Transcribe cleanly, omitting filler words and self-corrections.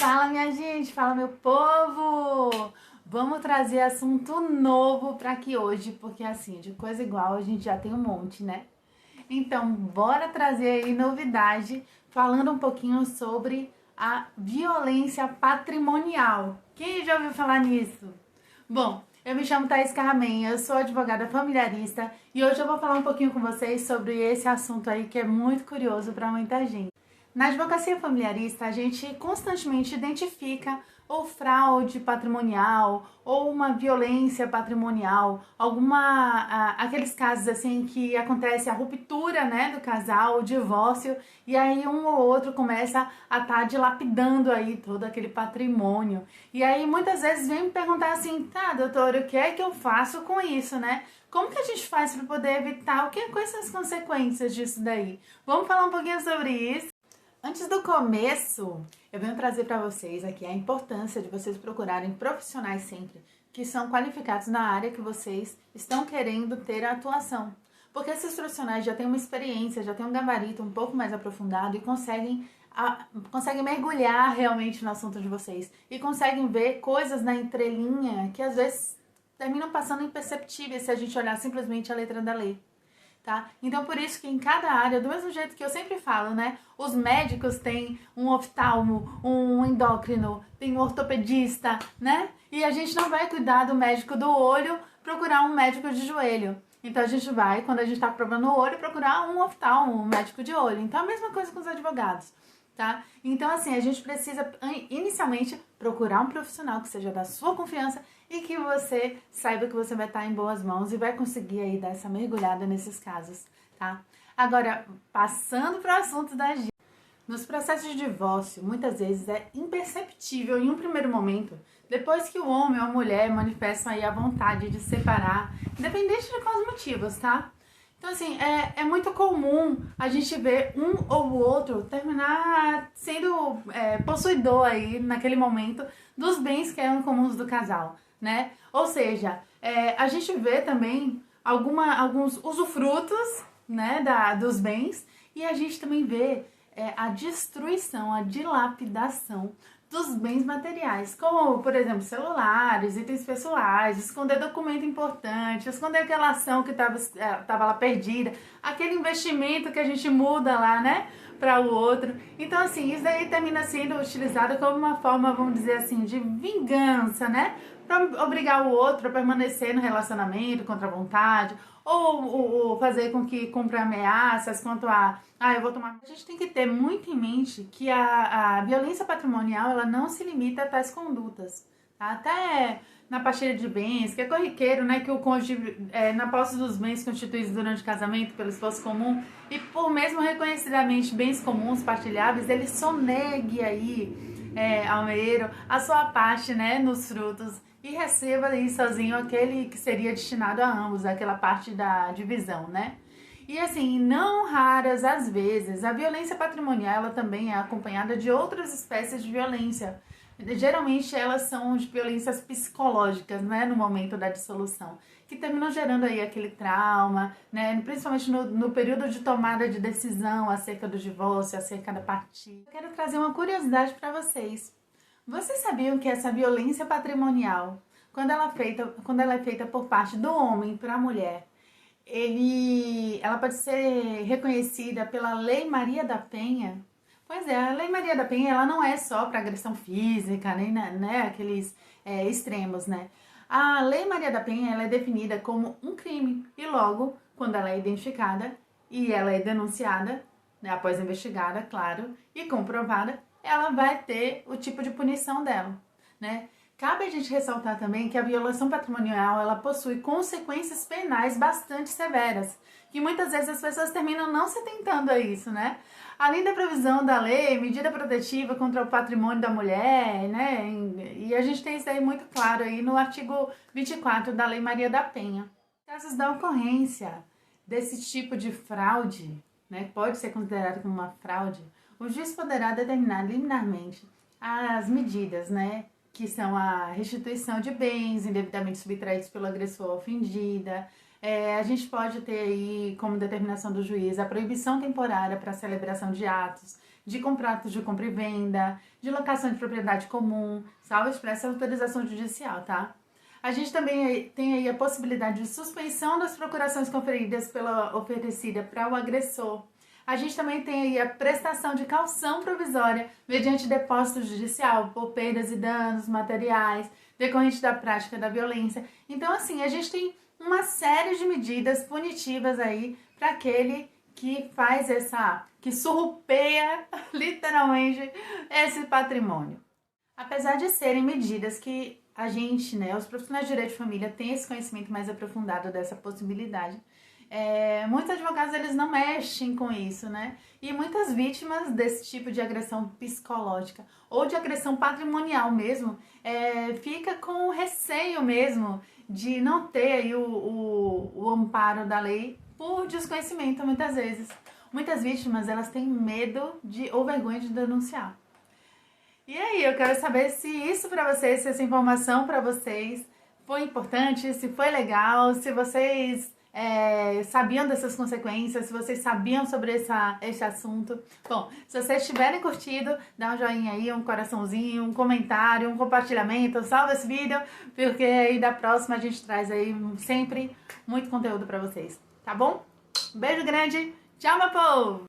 Fala, minha gente, fala, meu povo! Vamos trazer assunto novo para aqui hoje, porque assim, de coisa igual a gente já tem um monte, né? Então, bora trazer aí novidade, falando um pouquinho sobre a violência patrimonial. Quem já ouviu falar nisso? Bom, eu me chamo Thaís Carmen, eu sou advogada familiarista e hoje eu vou falar um pouquinho com vocês sobre esse assunto aí que é muito curioso para muita gente. Na advocacia familiarista, a gente constantemente identifica ou fraude patrimonial ou uma violência patrimonial, aqueles casos assim que acontece a ruptura, né, do casal, o divórcio, e aí um ou outro começa a estar dilapidando aí todo aquele patrimônio. E aí muitas vezes vem me perguntar assim: "Tá, doutor, o que é que eu faço com isso, né? Como que a gente faz para poder evitar? Quais são as consequências disso daí?" Vamos falar um pouquinho sobre isso. Antes do começo, eu venho trazer para vocês aqui a importância de vocês procurarem profissionais sempre que são qualificados na área que vocês estão querendo ter a atuação. Porque esses profissionais já têm uma experiência, já têm um gabarito um pouco mais aprofundado e conseguem mergulhar realmente no assunto de vocês. E conseguem ver coisas na entrelinha que às vezes terminam passando imperceptíveis se a gente olhar simplesmente a letra da lei. Tá? Então, por isso que em cada área, do mesmo jeito que eu sempre falo, né? Os médicos têm um oftalmo, um endócrino, tem um ortopedista, né? E a gente não vai cuidar do médico do olho, procurar um médico de joelho. Então, a gente vai, quando a gente tá com problema no olho, procurar um oftalmo, um médico de olho. Então, a mesma coisa com os advogados. Tá? Então, assim, a gente precisa inicialmente procurar um profissional que seja da sua confiança e que você saiba que você vai estar em boas mãos e vai conseguir aí dar essa mergulhada nesses casos, tá? Agora, passando para o assunto da gente. Nos processos de divórcio, muitas vezes é imperceptível em um primeiro momento, depois que o homem ou a mulher manifestam aí a vontade de separar, independente de quais motivos, tá? Então, assim, é muito comum a gente ver um ou o outro terminar sendo possuidor aí, naquele momento, dos bens que eram comuns do casal, né? Ou seja, a gente vê também alguns usufrutos, né, dos bens, e a gente também vê a destruição, a dilapidação dos bens materiais, como, por exemplo, celulares, itens pessoais, esconder documento importante, esconder aquela ação que estava lá perdida, aquele investimento que a gente muda lá, né, para o outro. Então, assim, isso daí termina sendo utilizado como uma forma, vamos dizer assim, de vingança, né, para obrigar o outro a permanecer no relacionamento contra a vontade, ou fazer com que cumpra ameaças quanto eu vou tomar. A gente tem que ter muito em mente que a violência patrimonial, ela não se limita a tais condutas, tá? Até na partilha de bens, que é corriqueiro, né, que o cônjuge, na posse dos bens constituídos durante o casamento pelo esposo comum, e por mesmo reconhecidamente bens comuns partilháveis, ele sonegue aí ao meio a sua parte, né, nos frutos, e receba aí sozinho aquele que seria destinado a ambos, aquela parte da divisão, né? E assim, não raras as vezes, a violência patrimonial ela também é acompanhada de outras espécies de violência. Geralmente elas são de violências psicológicas, né, no momento da dissolução, que terminam gerando aí aquele trauma, né, principalmente no período de tomada de decisão acerca do divórcio, acerca da partida. Eu quero trazer uma curiosidade para vocês. Vocês sabiam que essa violência patrimonial, quando ela é feita por parte do homem para a mulher, ela pode ser reconhecida pela Lei Maria da Penha? Pois é, a Lei Maria da Penha ela não é só para agressão física, nem né, aqueles extremos, né? A Lei Maria da Penha ela é definida como um crime e logo, quando ela é identificada e ela é denunciada, né, após investigada, claro, e comprovada, ela vai ter o tipo de punição dela, né? Cabe a gente ressaltar também que a violação patrimonial ela possui consequências penais bastante severas, que muitas vezes as pessoas terminam não se atentando a isso, né? Além da previsão da lei, medida protetiva contra o patrimônio da mulher, né? E a gente tem isso aí muito claro aí no artigo 24 da Lei Maria da Penha. Casos da ocorrência desse tipo de fraude, né, pode ser considerado como uma fraude, o juiz poderá determinar liminarmente as medidas, né, que são a restituição de bens indevidamente subtraídos pelo agressor ofendida. A gente pode ter aí como determinação do juiz a proibição temporária para a celebração de atos de contratos de compra e venda, de locação de propriedade comum, salvo expressa autorização judicial, tá? A gente também tem aí a possibilidade de suspensão das procurações conferidas pela oferecida para o agressor. A gente também tem aí a prestação de caução provisória mediante depósito judicial por perdas e danos materiais decorrentes da prática da violência. Então, assim, a gente tem uma série de medidas punitivas aí para aquele que faz que surrupeia literalmente esse patrimônio. Apesar de serem medidas que a gente, né, os profissionais de direito de família têm esse conhecimento mais aprofundado dessa possibilidade, muitos advogados eles não mexem com isso, né? E muitas vítimas desse tipo de agressão psicológica ou de agressão patrimonial mesmo, fica com receio mesmo de não ter aí o amparo da lei por desconhecimento muitas vezes. Muitas vítimas elas têm medo ou vergonha de denunciar. E aí, eu quero saber se isso para vocês, se essa informação para vocês foi importante, se foi legal, se vocês sabiam dessas consequências, se vocês sabiam sobre esse assunto. Bom, se vocês tiverem curtido, dá um joinha aí, um coraçãozinho, um comentário, um compartilhamento, salva esse vídeo, porque aí da próxima a gente traz aí sempre muito conteúdo para vocês, tá bom? Um beijo grande, tchau meu povo!